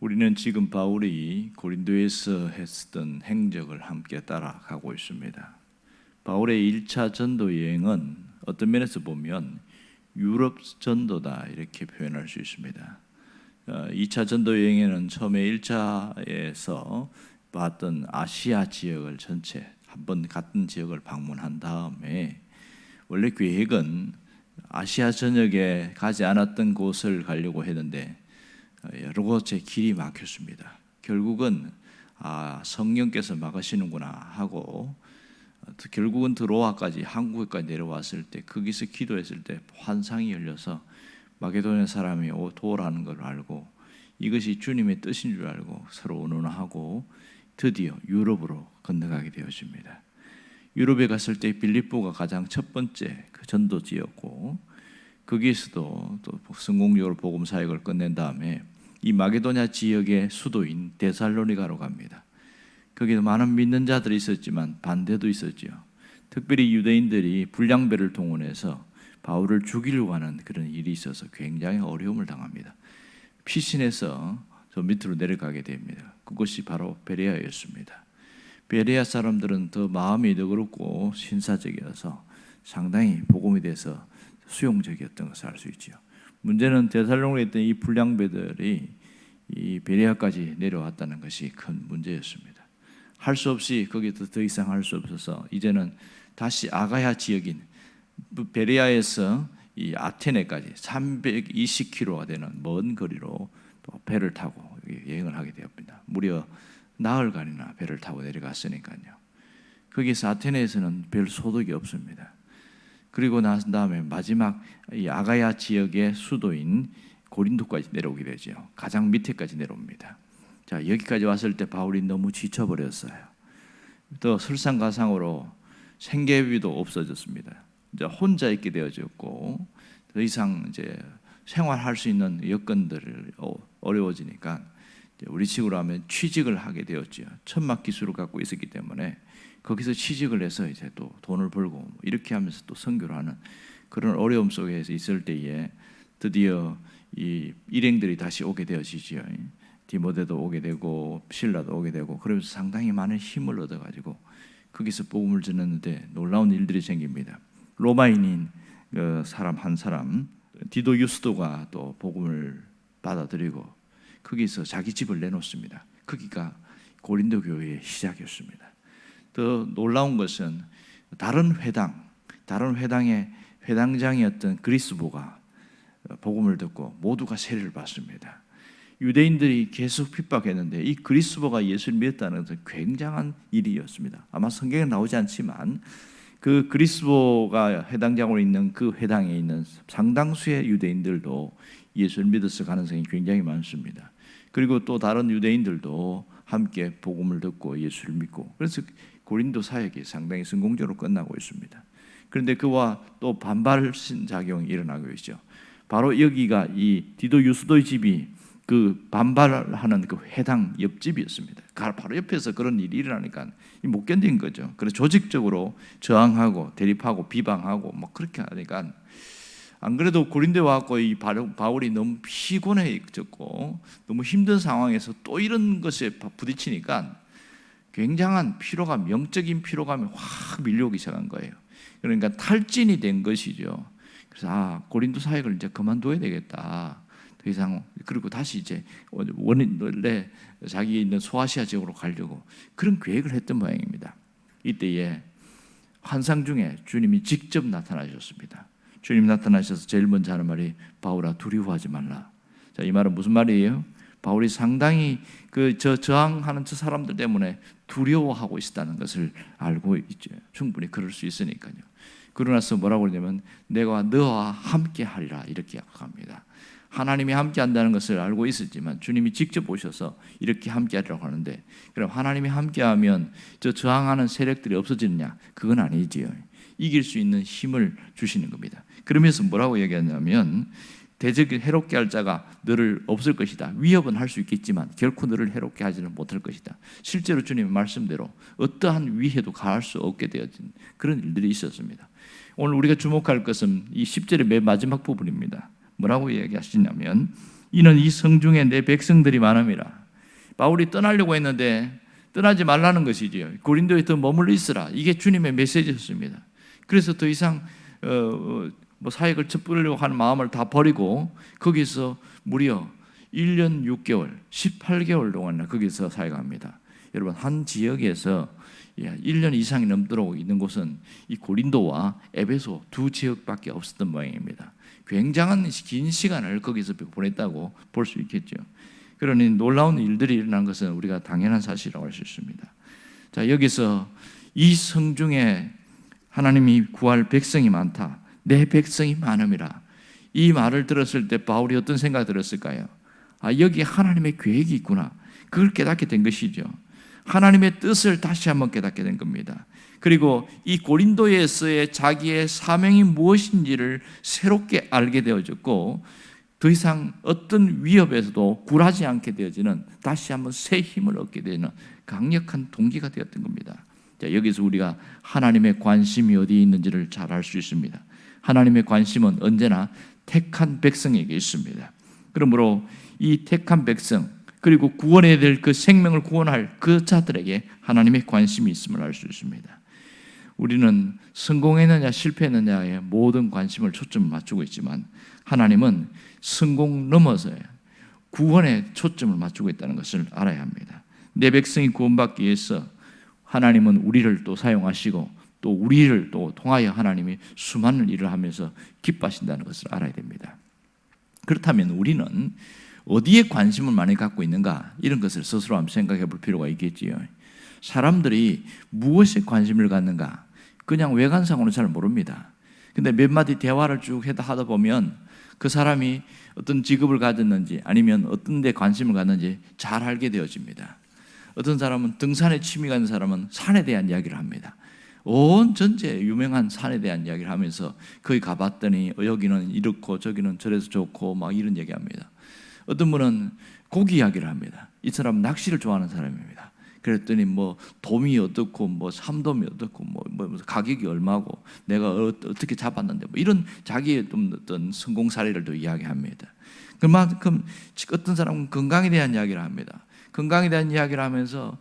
우리는 지금 바울이 고린도에서 했던 행적을 함께 따라가고 있습니다. 바울의 1차 전도 여행은 어떤 면에서 보면 유럽 전도다 이렇게 표현할 수 있습니다. 2차 전도 여행에는 처음에 1차에서 봤던 아시아 지역을 전체 한번 같은 지역을 방문한 다음에 원래 계획은 아시아 전역에 가지 않았던 곳을 가려고 했는데 여러 곳에 길이 막혔습니다. 결국은 성령께서 막으시는구나 하고 결국은 드로아까지 한국까지 내려왔을 때 거기서 기도했을 때 환상이 열려서 마게도냐 사람이 도라는 걸 알고 이것이 주님의 뜻인 줄 알고 서로 의논하고 드디어 유럽으로 건너가게 되었습니다. 유럽에 갔을 때 빌립보가 가장 첫 번째 그 전도지였고 거기에서도 또 성공적으로 복음 사역을 끝낸 다음에 이 마게도냐 지역의 수도인 데살로니가로 갑니다. 거기도 많은 믿는 자들이 있었지만 반대도 있었죠. 특별히 유대인들이 불량배를 동원해서 바울을 죽이려고 하는 그런 일이 있어서 굉장히 어려움을 당합니다. 피신해서 저 밑으로 내려가게 됩니다. 그곳이 바로 베레아였습니다. 베레아 사람들은 더 마음이 너그럽고 신사적이어서 상당히 복음에 대해서 수용적이었던 것을 알 수 있죠. 문제는 데살로니가에 있던 이 불량배들이 이 베레아까지 내려왔다는 것이 큰 문제였습니다. 할 수 없이 거기서 더 이상 할 수 없어서 이제는 다시 아가야 지역인 베레아에서 이 아테네까지 320km가 되는 먼 거리로 또 배를 타고 여행을 하게 되었습니다. 무려 나흘간이나 배를 타고 내려갔으니까요. 거기서 아테네에서는 별 소득이 없습니다. 그리고 난 다음에 마지막 이 아가야 지역의 수도인 고린도까지 내려오게 되죠. 가장 밑에까지 내려옵니다. 자, 여기까지 왔을 때 바울이 너무 지쳐버렸어요. 또 설상가상으로 생계비도 없어졌습니다. 이제 혼자 있게 되어졌고 더 이상 이제 생활할 수 있는 여건들을 어려워지니까 우리 식으로 하면 취직을 하게 되었죠. 천막 기술을 갖고 있었기 때문에 거기서 취직을 해서 이제 또 돈을 벌고 이렇게 하면서 또 선교를 하는 그런 어려움 속에서 있을 때에 드디어 이 일행들이 다시 오게 되어지죠. 디모데도 오게 되고 실라도 오게 되고 그러면서 상당히 많은 힘을 얻어가지고 거기서 복음을 전했는데 놀라운 일들이 생깁니다. 로마인인 사람 한 사람 디도 유스도가 또 복음을 받아들이고 거기서 자기 집을 내놓습니다. 거기가 고린도 교회의 시작이었습니다. 더 놀라운 것은 다른 회당의 회당장이었던 그리스보가 복음을 듣고 모두가 세례를 받습니다. 유대인들이 계속 핍박했는데 이 그리스보가 예수를 믿었다는 것은 굉장한 일이었습니다. 아마 성경에 나오지 않지만 그 그리스보가 회당장으로 있는 그 회당에 있는 상당수의 유대인들도 예수를 믿었을 가능성이 굉장히 많습니다. 그리고 또 다른 유대인들도 함께 복음을 듣고 예수를 믿고 그래서 고린도 사역이 상당히 성공적으로 끝나고 있습니다. 그런데 그와 또 반발작용이 일어나고 있죠. 바로 여기가 이 디도 유스도의 집이 그 반발하는 그 회당 옆집이었습니다. 바로 옆에서 그런 일이 일어나니까 못 견딘 거죠. 그래서 조직적으로 저항하고 대립하고 비방하고 뭐 그렇게 하니까 안 그래도 고린도에 와서 이 바울이 너무 피곤해졌고 너무 힘든 상황에서 또 이런 것에 부딪히니까 굉장한 피로감, 영적인 피로감이 확 밀려오기 시작한 거예요. 그러니까 탈진이 된 것이죠. 그래서 고린도 사역을 이제 그만둬야 되겠다. 더 이상 그리고 다시 이제 원래 자기 있는 소아시아 지역으로 가려고 그런 계획을 했던 모양입니다. 이때에 환상 중에 주님이 직접 나타나셨습니다. 주님 나타나셔서 제일 먼저 하는 말이 바울아 두려워하지 말라. 자, 이 말은 무슨 말이에요? 바울이 상당히 저항하는 저 사람들 때문에 두려워하고 있다는 것을 알고 있죠. 충분히 그럴 수 있으니까요. 그러나서 뭐라고 그러냐면 내가 너와 함께 하리라 이렇게 합니다. 하나님이 함께 한다는 것을 알고 있었지만 주님이 직접 오셔서 이렇게 함께 하리라고 하는데 그럼 하나님이 함께 하면 저항하는 세력들이 없어지느냐? 그건 아니지요. 이길 수 있는 힘을 주시는 겁니다. 그러면서 뭐라고 얘기하냐면 대적이 해롭게 할 자가 너를 없을 것이다. 위협은 할 수 있겠지만 결코 너를 해롭게 하지는 못할 것이다. 실제로 주님의 말씀대로 어떠한 위해도 가할 수 없게 되어진 그런 일들이 있었습니다. 오늘 우리가 주목할 것은 이 10절의 맨 마지막 부분입니다. 뭐라고 얘기하시냐면 이는 이 성중에 내 백성들이 많음이라. 바울이 떠나려고 했는데 떠나지 말라는 것이지요. 고린도에 더 머물러 있으라. 이게 주님의 메시지였습니다. 그래서 더 이상 사역을 첩으려고 하는 마음을 다 버리고 거기서 무려 1년 6개월, 18개월 동안 거기서 사역합니다. 여러분, 한 지역에서 1년 이상이 넘도록 있는 곳은 이 고린도와 에베소 두 지역밖에 없었던 모양입니다. 굉장한 긴 시간을 거기서 보냈다고 볼 수 있겠죠. 그러니 놀라운 일들이 일어난 것은 우리가 당연한 사실이라고 할 수 있습니다. 자, 여기서 이 성중에 하나님이 구할 백성이 많다. 내 백성이 많음이라. 이 말을 들었을 때 바울이 어떤 생각이 들었을까요? 여기 하나님의 계획이 있구나. 그걸 깨닫게 된 것이죠. 하나님의 뜻을 다시 한번 깨닫게 된 겁니다. 그리고 이 고린도에서의 자기의 사명이 무엇인지를 새롭게 알게 되어졌고, 더 이상 어떤 위협에서도 굴하지 않게 되어지는, 다시 한번 새 힘을 얻게 되는 강력한 동기가 되었던 겁니다. 자, 여기서 우리가 하나님의 관심이 어디에 있는지를 잘 알 수 있습니다. 하나님의 관심은 언제나 택한 백성에게 있습니다. 그러므로 이 택한 백성, 그리고 구원해야 될 그 생명을 구원할 그 자들에게 하나님의 관심이 있음을 알 수 있습니다. 우리는 성공했느냐 실패했느냐에 모든 관심을 초점을 맞추고 있지만, 하나님은 성공 넘어서 구원에 초점을 맞추고 있다는 것을 알아야 합니다. 내 백성이 구원받기 위해서 하나님은 우리를 또 사용하시고, 또 우리를 또 통하여 하나님이 수많은 일을 하면서 기뻐하신다는 것을 알아야 됩니다. 그렇다면 우리는 어디에 관심을 많이 갖고 있는가, 이런 것을 스스로 한번 생각해 볼 필요가 있겠지요. 사람들이 무엇에 관심을 갖는가, 그냥 외관상으로는 잘 모릅니다. 근데 몇 마디 대화를 쭉 하다 보면 그 사람이 어떤 직업을 가졌는지 아니면 어떤 데 관심을 갖는지 잘 알게 되어집니다. 어떤 사람은 등산에 취미가 있는 사람은 산에 대한 이야기를 합니다. 온 전체 유명한 산에 대한 이야기를 하면서 거기 가봤더니 여기는 이렇고 저기는 저래서 좋고 막 이런 얘기합니다. 어떤 분은 고기 이야기를 합니다. 이 사람은 낚시를 좋아하는 사람입니다. 그랬더니 돔이 어떻고 삼돔이 어떻고 가격이 얼마고 내가 어떻게 잡았는데 이런 자기의 어떤 성공 사례를 또 이야기합니다. 그만큼 어떤 사람은 건강에 대한 이야기를 합니다. 건강에 대한 이야기를 하면서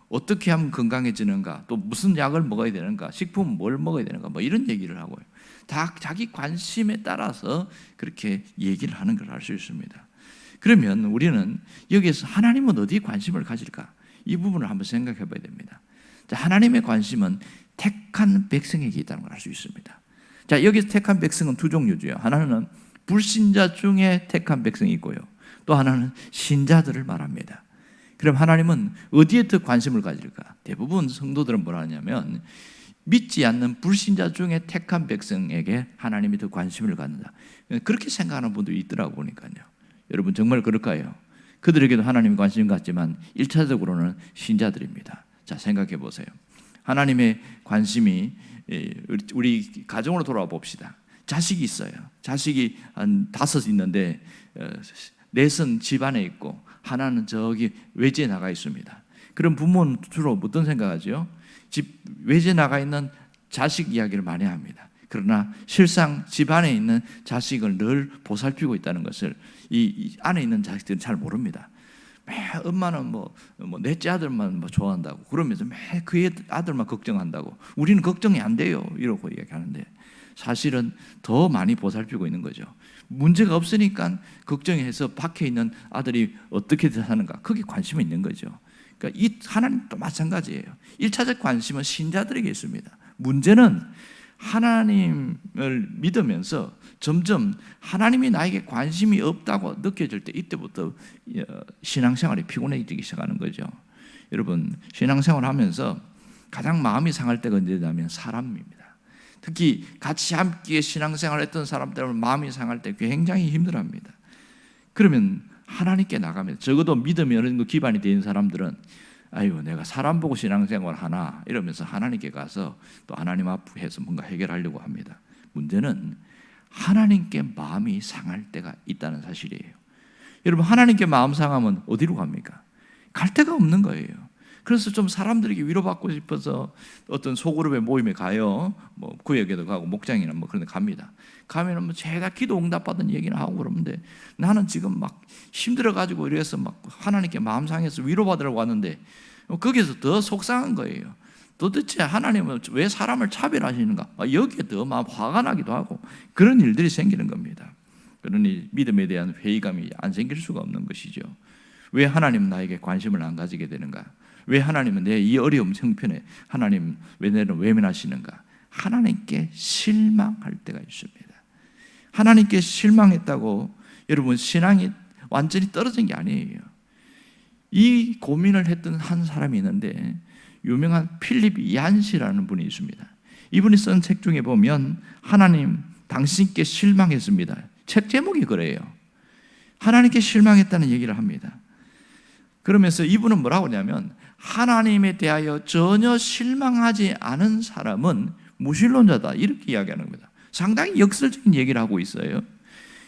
어떻게 하면 건강해지는가, 또 무슨 약을 먹어야 되는가, 식품은 뭘 먹어야 되는가, 이런 얘기를 하고요. 다 자기 관심에 따라서 그렇게 얘기를 하는 걸 알 수 있습니다. 그러면 우리는 여기에서 하나님은 어디에 관심을 가질까? 이 부분을 한번 생각해 봐야 됩니다. 자, 하나님의 관심은 택한 백성에게 있다는 걸 알 수 있습니다. 자, 여기서 택한 백성은 두 종류죠. 하나는 불신자 중에 택한 백성이 있고요, 또 하나는 신자들을 말합니다. 그럼 하나님은 어디에 더 관심을 가질까? 대부분 성도들은 뭐라 하냐면 믿지 않는 불신자 중에 택한 백성에게 하나님이 더 관심을 갖는다, 그렇게 생각하는 분도 있더라고 보니까요. 여러분 정말 그럴까요? 그들에게도 하나님이 관심 갖지만 1차적으로는 신자들입니다. 자, 생각해 보세요. 하나님의 관심이, 우리 가정으로 돌아와 봅시다. 자식이 있어요. 자식이 한 5 있는데 4은 집 안에 있고 하나는 저기 외지에 나가 있습니다. 그럼 부모는 주로 어떤 생각하죠? 집 외지에 나가 있는 자식 이야기를 많이 합니다. 그러나 실상 집 안에 있는 자식을 늘 보살피고 있다는 것을 이 안에 있는 자식들은 잘 모릅니다. 매 엄마는 넷째 아들만 좋아한다고 그러면서 매 그 아들만 걱정한다고, 우리는 걱정이 안 돼요 이러고 이야기하는데, 사실은 더 많이 보살피고 있는 거죠. 문제가 없으니까 걱정해서 밖에 있는 아들이 어떻게 사는가, 거기에 관심이 있는 거죠. 그러니까 이 하나님도 마찬가지예요. 1차적 관심은 신자들에게 있습니다. 문제는 하나님을 믿으면서 점점 하나님이 나에게 관심이 없다고 느껴질 때, 이때부터 신앙생활이 피곤해지기 시작하는 거죠. 여러분, 신앙생활 하면서 가장 마음이 상할 때가 언제냐면 사람입니다. 특히 같이 함께 신앙생활을 했던 사람들은 마음이 상할 때 굉장히 힘들어합니다. 그러면 하나님께 나가면, 적어도 믿음이 어느 정도 기반이 되는 사람들은 아유, 내가 사람 보고 신앙생활 하나 이러면서 하나님께 가서 또 하나님 앞에서 뭔가 해결하려고 합니다. 문제는 하나님께 마음이 상할 때가 있다는 사실이에요. 여러분, 하나님께 마음 상하면 어디로 갑니까? 갈 데가 없는 거예요. 그래서 좀 사람들에게 위로받고 싶어서 어떤 소그룹의 모임에 가요. 뭐 구역에도 가고 목장이나 뭐 그런 데 갑니다. 가면은 뭐 죄다 기도 응답받은 얘기는 하고 그러는데, 나는 지금 막 힘들어가지고 이래서 막 하나님께 마음 상해서 위로받으러 왔는데 거기서 더 속상한 거예요. 도대체 하나님은 왜 사람을 차별하시는가? 여기에 더 막 화가 나기도 하고 그런 일들이 생기는 겁니다. 그러니 믿음에 대한 회의감이 안 생길 수가 없는 것이죠. 왜 하나님은 나에게 관심을 안 가지게 되는가? 왜 하나님은 내 이 어려움 형편에 하나님 왜 나를 외면하시는가? 하나님께 실망할 때가 있습니다. 하나님께 실망했다고 여러분 신앙이 완전히 떨어진 게 아니에요. 이 고민을 했던 한 사람이 있는데 유명한 필립 얀시라는 분이 있습니다. 이분이 쓴 책 중에 보면 하나님 당신께 실망했습니다. 책 제목이 그래요. 하나님께 실망했다는 얘기를 합니다. 그러면서 이분은 뭐라고 하냐면 하나님에 대하여 전혀 실망하지 않은 사람은 무신론자다 이렇게 이야기하는 겁니다. 상당히 역설적인 얘기를 하고 있어요.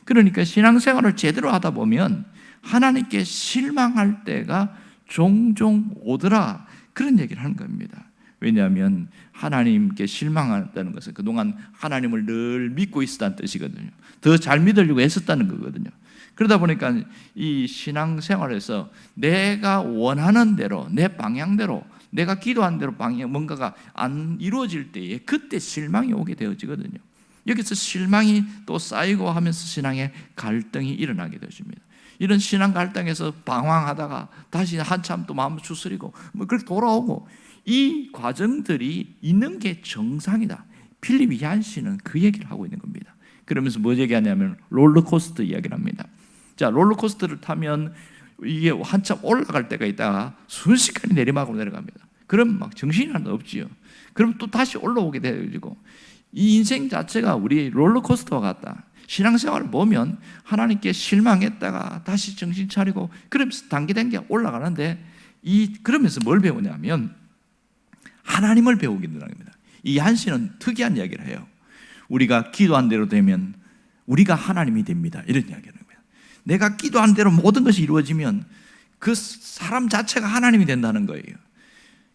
그러니까 신앙생활을 제대로 하다 보면 하나님께 실망할 때가 종종 오더라 그런 얘기를 하는 겁니다. 왜냐하면 하나님께 실망한다는 것은 그동안 하나님을 늘 믿고 있었다는 뜻이거든요. 더 잘 믿으려고 애썼다는 거거든요. 그러다 보니까 이 신앙생활에서 내가 원하는 대로 내 방향대로 내가 기도한 대로 뭔가가 안 이루어질 때에 그때 실망이 오게 되어지거든요. 여기서 실망이 또 쌓이고 하면서 신앙의 갈등이 일어나게 되어집니다. 이런 신앙 갈등에서 방황하다가 다시 한참 또 마음을 추스리고 뭐 그렇게 돌아오고 이 과정들이 있는 게 정상이다. 필립 얀시는 그 얘기를 하고 있는 겁니다. 그러면서 뭐 얘기하냐면 롤러코스터 이야기를 합니다. 자, 롤러코스터를 타면 이게 한참 올라갈 때가 있다가 순식간에 내리막으로 내려갑니다. 그럼 막 정신이 하나도 없지요. 그럼 또 다시 올라오게 되어지고 이 인생 자체가 우리 롤러코스터와 같다. 신앙생활을 보면 하나님께 실망했다가 다시 정신 차리고 그러면서 단계단계 올라가는데 그러면서 뭘 배우냐면 하나님을 배우게 되는 겁니다. 이 한씨는 특이한 이야기를 해요. 우리가 기도한 대로 되면 우리가 하나님이 됩니다. 이런 이야기를 합니다. 내가 기도한 대로 모든 것이 이루어지면 그 사람 자체가 하나님이 된다는 거예요.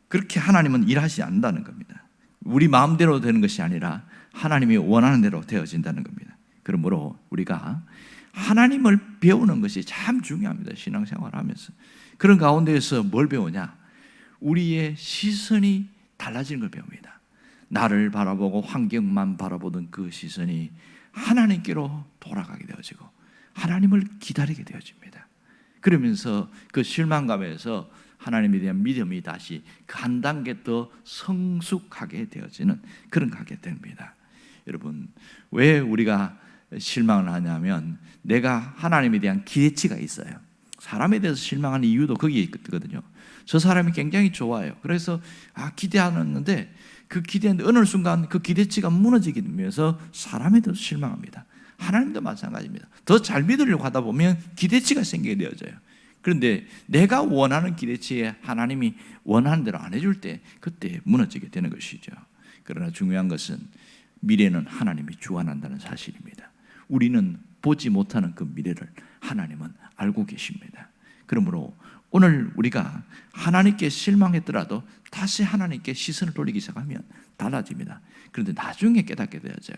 그렇게 하나님은 일하시지 않는다는 겁니다. 우리 마음대로 되는 것이 아니라 하나님이 원하는 대로 되어진다는 겁니다. 그러므로 우리가 하나님을 배우는 것이 참 중요합니다. 신앙생활을 하면서. 그런 가운데에서 뭘 배우냐? 우리의 시선이 달라지는 걸 배웁니다. 나를 바라보고 환경만 바라보던 그 시선이 하나님께로 돌아가게 되어지고 하나님을 기다리게 되어집니다. 그러면서 그 실망감에서 하나님에 대한 믿음이 다시 한 단계 더 성숙하게 되어지는 그런 가게 됩니다. 여러분, 왜 우리가 실망을 하냐면 내가 하나님에 대한 기대치가 있어요. 사람에 대해서 실망하는 이유도 거기에 있거든요. 저 사람이 굉장히 좋아요. 그래서 기대하는데 그 기대했는데 어느 순간 그 기대치가 무너지게 되면서 사람에 대해서 실망합니다. 하나님도 마찬가지입니다. 더 잘 믿으려고 하다 보면 기대치가 생기게 되어져요. 그런데 내가 원하는 기대치에 하나님이 원하는 대로 안 해줄 때 그때 무너지게 되는 것이죠. 그러나 중요한 것은 미래는 하나님이 주관한다는 사실입니다. 우리는 보지 못하는 그 미래를 하나님은 알고 계십니다. 그러므로 오늘 우리가 하나님께 실망했더라도 다시 하나님께 시선을 돌리기 시작하면 달라집니다. 그런데 나중에 깨닫게 되어져요.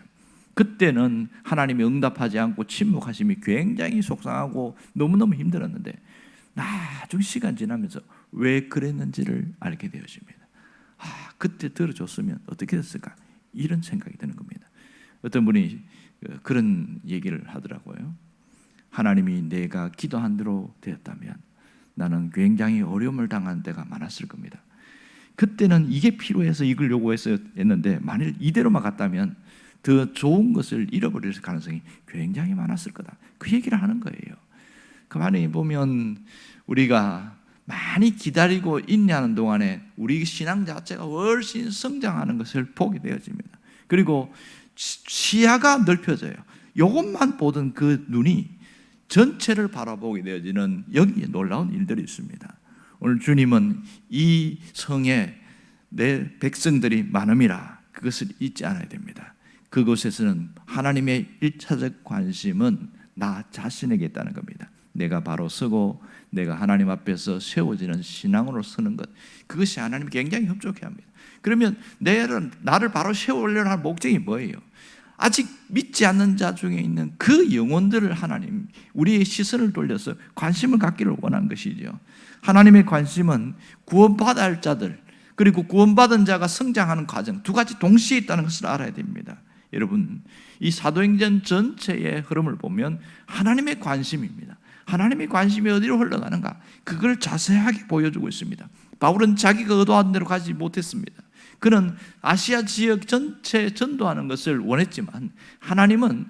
그때는 하나님이 응답하지 않고 침묵하심이 굉장히 속상하고 너무너무 힘들었는데 나중 시간 지나면서 왜 그랬는지를 알게 되어집니다. 그때 들어줬으면 어떻게 됐을까? 이런 생각이 드는 겁니다. 어떤 분이 그런 얘기를 하더라고요. 하나님이 내가 기도한 대로 되었다면 나는 굉장히 어려움을 당한 때가 많았을 겁니다. 그때는 이게 필요해서 이걸 요구했는데 만일 이대로만 갔다면 더 좋은 것을 잃어버릴 가능성이 굉장히 많았을 거다. 그 얘기를 하는 거예요. 가만히 보면 우리가 많이 기다리고 인내하는 동안에 우리 신앙 자체가 훨씬 성장하는 것을 보게 되어집니다. 그리고 시야가 넓혀져요. 이것만 보던 그 눈이 전체를 바라보게 되어지는 여기에 놀라운 일들이 있습니다. 오늘 주님은 이 성에 내 백성들이 많음이라 그것을 잊지 않아야 됩니다. 그곳에서는 하나님의 1차적 관심은 나 자신에게 있다는 겁니다. 내가 바로 서고 내가 하나님 앞에서 세워지는 신앙으로 서는 것, 그것이 하나님 굉장히 협조케 합니다. 그러면 나를 바로 세우려는 할 목적이 뭐예요? 아직 믿지 않는 자 중에 있는 그 영혼들을 하나님 우리의 시선을 돌려서 관심을 갖기를 원한 것이죠. 하나님의 관심은 구원받아야 할 자들, 그리고 구원받은 자가 성장하는 과정, 두 가지 동시에 있다는 것을 알아야 됩니다. 여러분, 이 사도행전 전체의 흐름을 보면 하나님의 관심입니다. 하나님의 관심이 어디로 흘러가는가, 그걸 자세하게 보여주고 있습니다. 바울은 자기가 의도한 대로 가지 못했습니다. 그는 아시아 지역 전체 전도하는 것을 원했지만 하나님은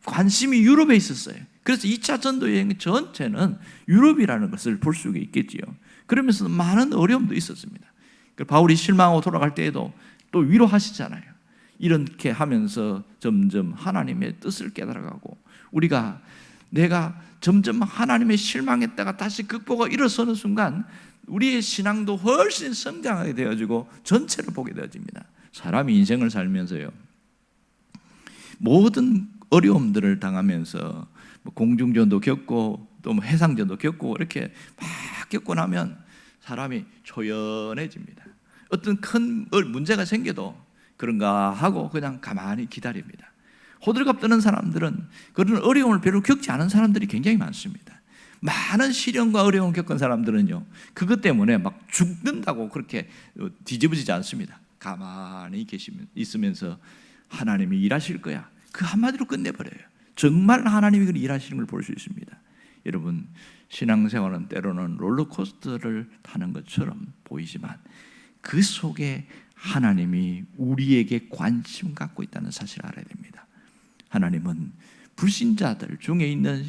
관심이 유럽에 있었어요. 그래서 2차 전도 여행 전체는 유럽이라는 것을 볼 수가 있겠지요. 그러면서 많은 어려움도 있었습니다. 바울이 실망하고 돌아갈 때에도 또 위로하시잖아요. 이렇게 하면서 점점 하나님의 뜻을 깨달아가고, 내가 점점 하나님의 실망했다가 다시 극복하고 일어서는 순간 우리의 신앙도 훨씬 성장하게 되어지고 전체를 보게 되어집니다. 사람이 인생을 살면서요, 모든 어려움들을 당하면서 공중전도 겪고 또 해상전도 겪고 이렇게 막 겪고 나면 사람이 초연해집니다. 어떤 큰 문제가 생겨도 그런가 하고 그냥 가만히 기다립니다. 호들갑 떠는 사람들은 그런 어려움을 별로 겪지 않은 사람들이 굉장히 많습니다. 많은 시련과 어려움을 겪은 사람들은요, 그것 때문에 막 죽는다고 그렇게 뒤집어지지 않습니다. 가만히 있으면서 하나님이 일하실 거야, 그 한마디로 끝내버려요. 정말 하나님이 그 일하시는 걸 볼 수 있습니다. 여러분, 신앙생활은 때로는 롤러코스터를 타는 것처럼 보이지만 그 속에 하나님이 우리에게 관심 갖고 있다는 사실을 알아야 됩니다. 하나님은 불신자들 중에 있는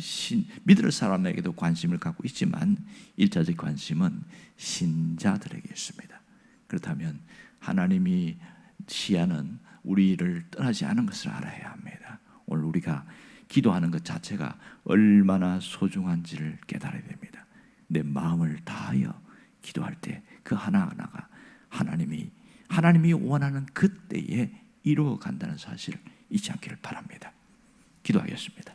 믿을 사람에게도 관심을 갖고 있지만 1차적 관심은 신자들에게 있습니다. 그렇다면 하나님이 시야는 우리를 떠나지 않은 것을 알아야 합니다. 오늘 우리가 기도하는 것 자체가 얼마나 소중한지를 깨달아야 됩니다. 내 마음을 다하여 기도할 때 그 하나하나가 하나님이 원하는 그때에 이루어간다는 사실을 잊지 않기를 바랍니다. 기도하겠습니다.